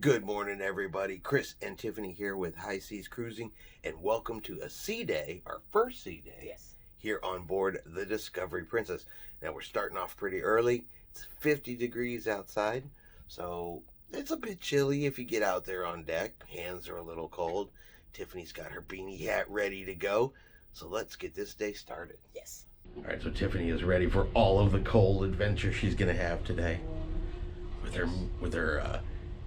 Good morning, everybody. Chris and Tiffany here with High Seas Cruising, and welcome to a sea day, our first sea day, here on board the Discovery Princess. Now, we're starting off pretty early. It's 50 degrees outside, so it's a bit chilly if you get out there on deck. Hands are a little cold. Tiffany's got her beanie hat ready to go, so let's get this day started. Yes. All right, so Tiffany is ready for all of the cold adventure she's going to have today with her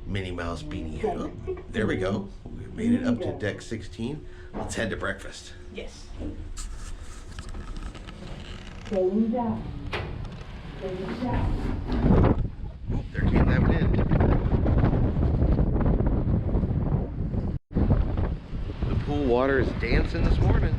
Minnie Mouse beanie hat. Oh, there we go. We made it up to deck 16. Let's head to breakfast. Yes. Oh, there came that wind. The pool water is dancing this morning.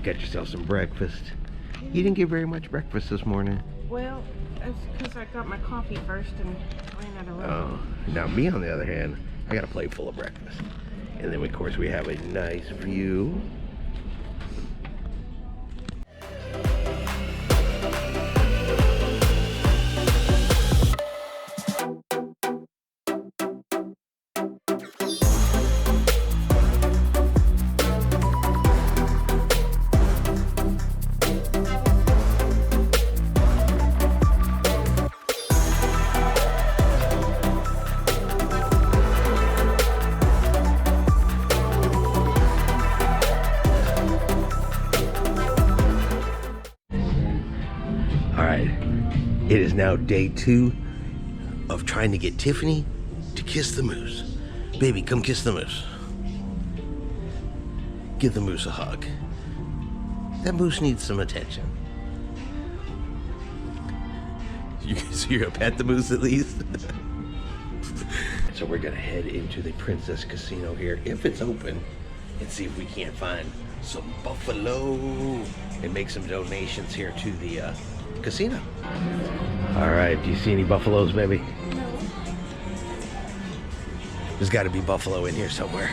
Got yourself some breakfast. You didn't get very much breakfast this morning. Well, that's because I got my coffee first and ran out of room. Oh, now me on the other hand, I got a plate full of breakfast. And then of course we have a nice view. It is now day 2 of trying to get Tiffany to kiss the moose. Baby, come kiss the moose. Give the moose a hug. That moose needs some attention. So you're gonna pet the moose at least? So we're gonna head into the Princess Casino here, if it's open, and see if we can't find some buffalo and make some donations here to the casino. All right, do you see any buffaloes, baby? No. There's got to be buffalo in here somewhere.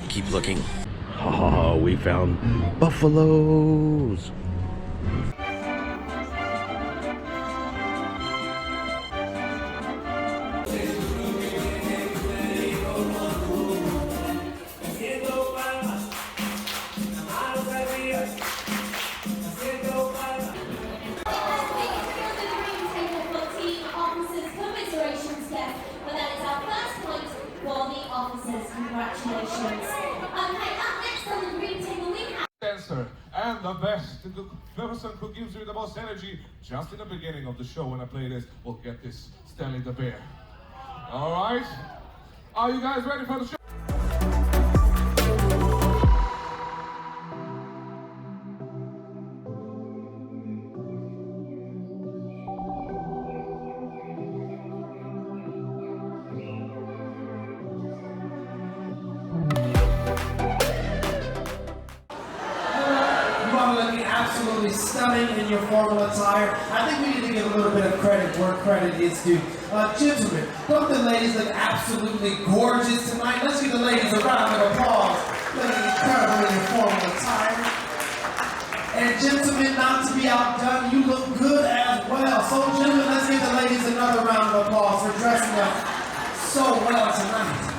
Keep looking. Oh, we found buffaloes. Congratulations. Okay, up next on the green table we have dancer and the best, the person who gives you the most energy just in the beginning of the show. When I play this, we'll get this Stanley the Bear. All right, are you guys ready for the show? Absolutely stunning in your formal attire. I think we need to give a little bit of credit where credit is due. Gentlemen, don't the ladies look absolutely gorgeous tonight? Let's give the ladies a round of applause. Looking incredible in your formal attire. And gentlemen, not to be outdone, you look good as well. So gentlemen, let's give the ladies another round of applause for dressing up so well tonight.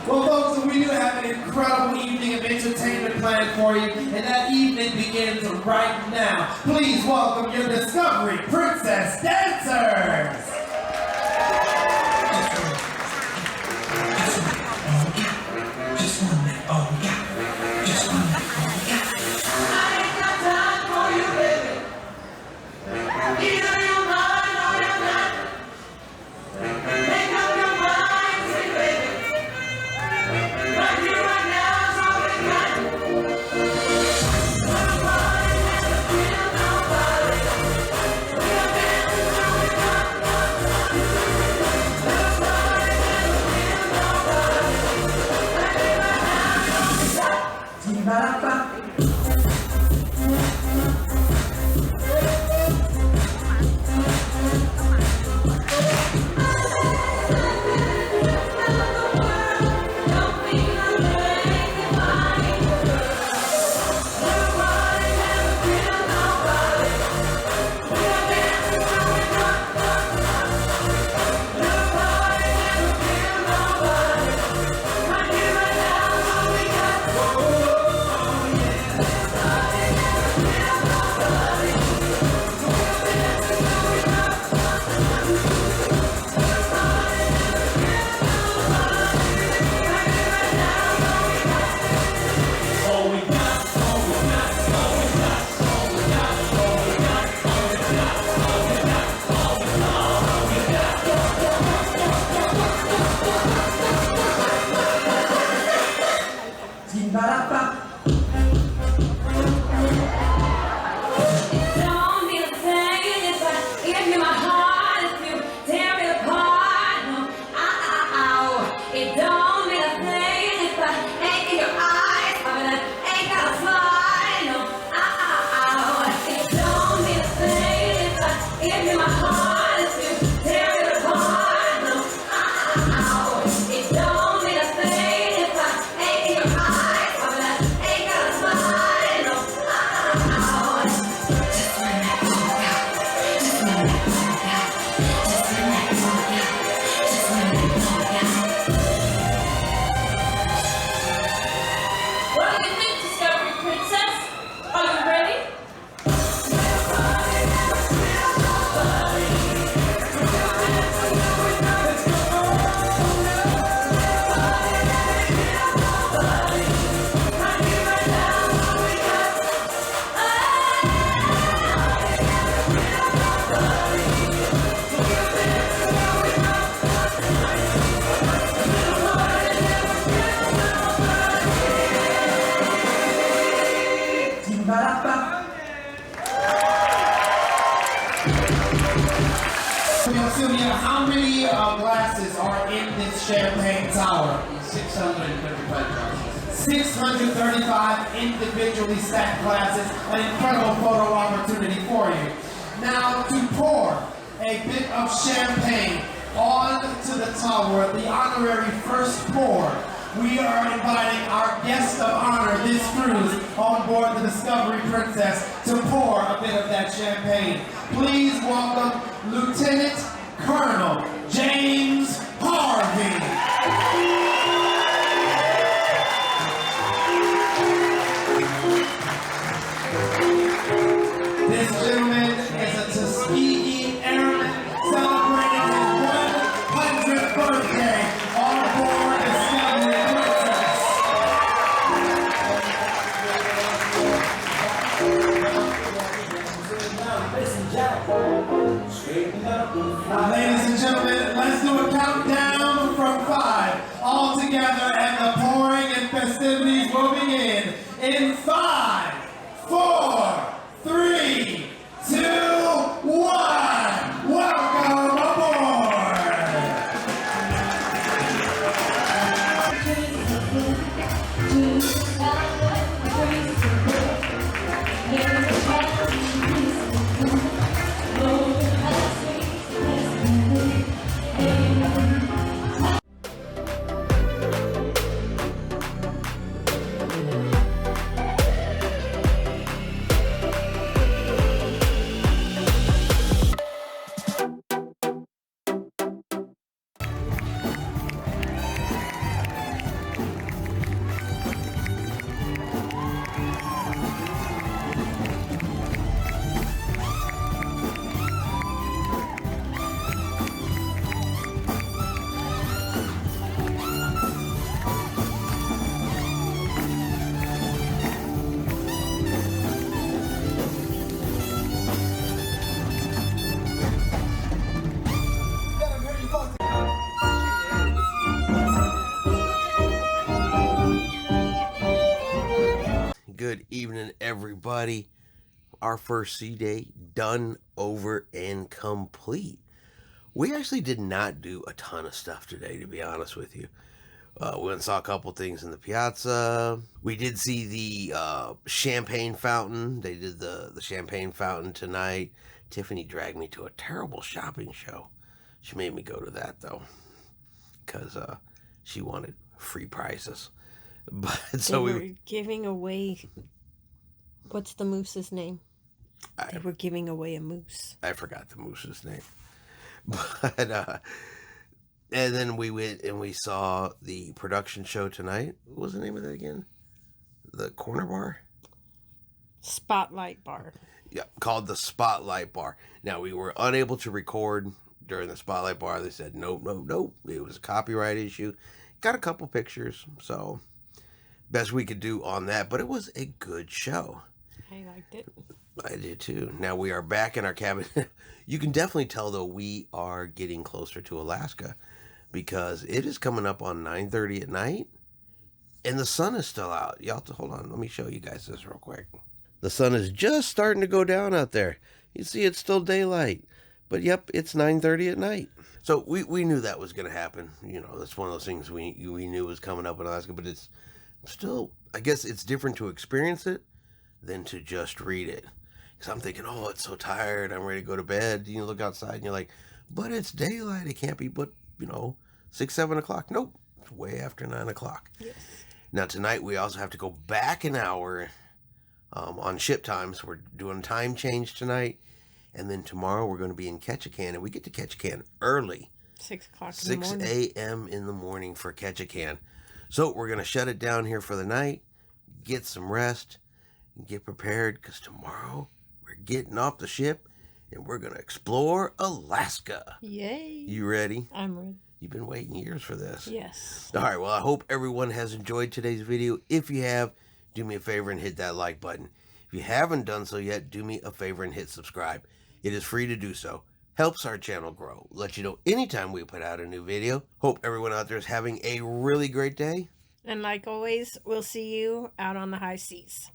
Well, folks, we do have an incredible evening of entertainment planned for you, and that evening begins right now. Please welcome your Discovery Princess Dancers! Just one minute, oh yeah. Just one minute, oh yeah. I ain't got time for you, baby. Either you're mine or you're not. Make up your mind, sweet baby. Right here, right now is all we got. Nobody has to feel nobody. We are dancing till we come. Champaign Tower? 635. 635 individually stacked glasses, an incredible photo opportunity for you. Now to pour a bit of champagne onto the tower, the honorary first pour. We are inviting our guest of honor this cruise on board the Discovery Princess to pour a bit of that champagne. Please welcome Lieutenant Colonel James Harvey. This gentleman is a Tuskegee Airman celebrating his 100th birthday on board Discovery Princess. Ladies and gentlemen, let's do a countdown from 5. All together, and the pouring and festivities will begin in 5, 4, 3, 2, 1. Welcome aboard! Good evening, everybody. Our first sea day done, over, and complete. We actually did not do a ton of stuff today, to be honest with you. We went and saw a couple things in the piazza. We did see the champagne fountain. They did the champagne fountain tonight. Tiffany dragged me to a terrible shopping show. She made me go to that, though, because she wanted free prices. But so they were giving away. What's the moose's name? They were giving away a moose. I forgot the moose's name. But and then we went and we saw the production show tonight. What was the name of that again? The Corner Bar? Spotlight Bar. Yeah, called the Spotlight Bar. Now, we were unable to record during the Spotlight Bar. They said nope. It was a copyright issue. Got a couple pictures, so best we could do on that, but it was a good show. I liked it. I did too. Now we are back in our cabin. You can definitely tell, though, we are getting closer to Alaska because it is coming up on 9:30 at night and the sun is still out. Y'all have to hold on. Let me show you guys this real quick. The sun is just starting to go down out there. You see, it's still daylight, but yep, it's 9:30 at night. So we knew that was going to happen. You know, that's one of those things we knew was coming up in Alaska, but it's still, I guess it's different to experience it than to just read it. Because I'm thinking, oh, it's so tired, I'm ready to go to bed. You look outside and you're like, but it's daylight. It can't be but, 6, 7 o'clock. Nope, it's way after 9 o'clock. Yes. Now, tonight we also have to go back an hour on ship time. So we're doing a time change tonight. And then tomorrow we're going to be in Ketchikan. And we get to Ketchikan early. 6 o'clock in the morning. 6 a.m. in the morning for Ketchikan. So we're going to shut it down here for the night, get some rest, and get prepared because tomorrow we're getting off the ship and we're going to explore Alaska. Yay. You ready? I'm ready. You've been waiting years for this. Yes. All right, well, I hope everyone has enjoyed today's video. If you have, do me a favor and hit that like button. If you haven't done so yet, do me a favor and hit subscribe. It is free to do so. Helps our channel grow. Let you know anytime we put out a new video. Hope everyone out there is having a really great day. And like always, we'll see you out on the high seas.